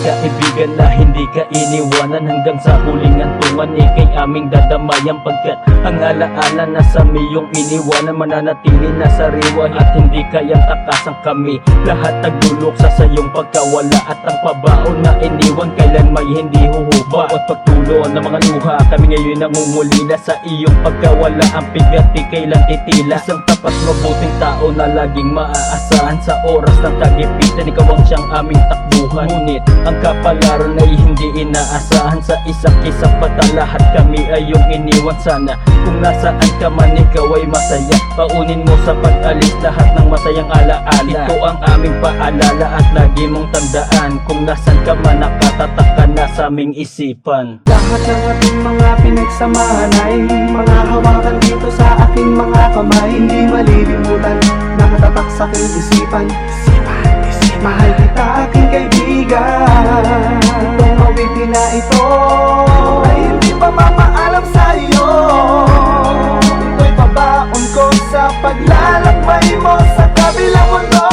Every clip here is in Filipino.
kaibigan na hindi ka iniwanan hanggang sa huling antungan. Ika'y aming dadamayan pagkat ang alaala na sa miyong iniwanan mananatili na sariwa at hindi kayang takasan kami. Lahat nagdulok sa sayong pagkawala at ang pabaon na iniwan kailan may hindi huhuba. At pagtulo ng mga luha kami ngayon nangungulila sa iyong pagkawala. Ang pigati kailan titila. Isang tapat mabuting tao na laging maaasahan sa oras ng kagipitan. Ikaw ang siyang aming takbuhan. Ngunit ang kapalaran ay hindi inaasahan. Sa isang kisang pata lahat kami ay iyong iniwan. Sana kung nasaan ka man ikaw ay masaya. Paunin mo sa pag-alis lahat ng masayang alaala. Ito ang aming paalala at lagi mong tandaan. Kung nasan ka man nakatatak ka na sa aming isipan. Lahat ng ating mga pinagsamahan ay mga hawakan dito sa aking mga kamay. Hindi malilimutan, nakatatak sa aking isipan. Mahal kita aking kaibigan. Itong awitin na ito ay hindi pa mamaalam sa'yo. Ito'y pabaon ko sa paglalakbay mo sa kabilang mundo.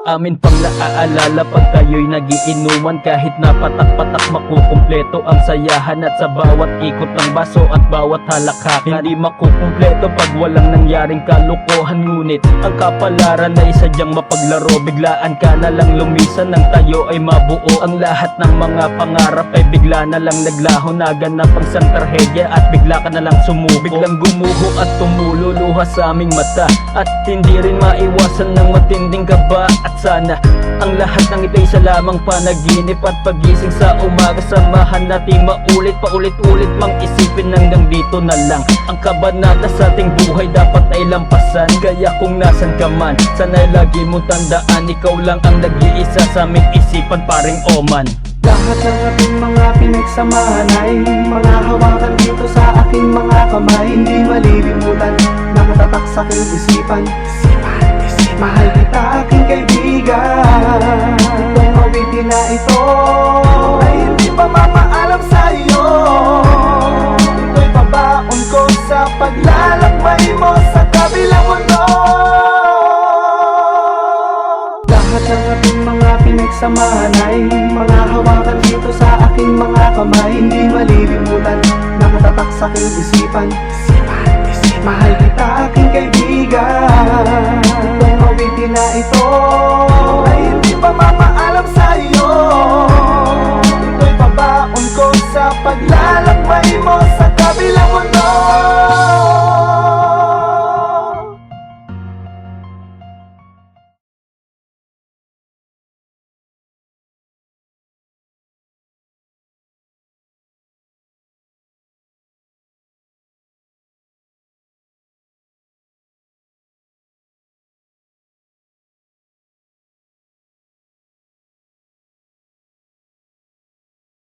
Amin pang naaalala pag tayo'y nagiinuman. Kahit napatak-patak makukumpleto ang sayahan. At sa bawat ikot ng baso at bawat halakhakan, hindi makukumpleto pag walang nangyaring kalokohan. Ngunit ang kapalaran ay sadyang mapaglaro. Biglaan ka na lang lumisan nang tayo ay mabuo. Ang lahat ng mga pangarap ay bigla na lang naglaho. Naganap ang isang trahedya at bigla ka na lang sumuko. Biglang gumuho at tumulo luha sa aming mata. At hindi rin maiwasan ng matinding kaba. At sana ang lahat ng ito'y sa lamang panaginip. At pagising sa umaga samahan nating maulit paulit-ulit mang isipin hanggang dito na lang. Ang kabanata sa ating buhay dapat ay lampasan. Kaya kung nasan ka man, sana'y lagi mong tandaan, ikaw lang ang nag-iisa sa aming isipan, paring Oman. Lahat ng ating mga pinagsamahan ay mga hawakan dito sa aking mga kamay. Hindi malilimutan, nakatatak sa aking isipan. Mahal kita aking kaibigan. Itong awitin na ito ay hindi pa mamaalam sa'yo. Ito'y pabaon ko sa paglalakbay mo sa kabilang mundo. Lahat ng ating mga pinagsamahan ay mga hawakan dito sa aking mga kamay. Hindi malilimutan, nakatatak sa aking isipan. Mahal kita aking kaibigan. Itong awitin na ito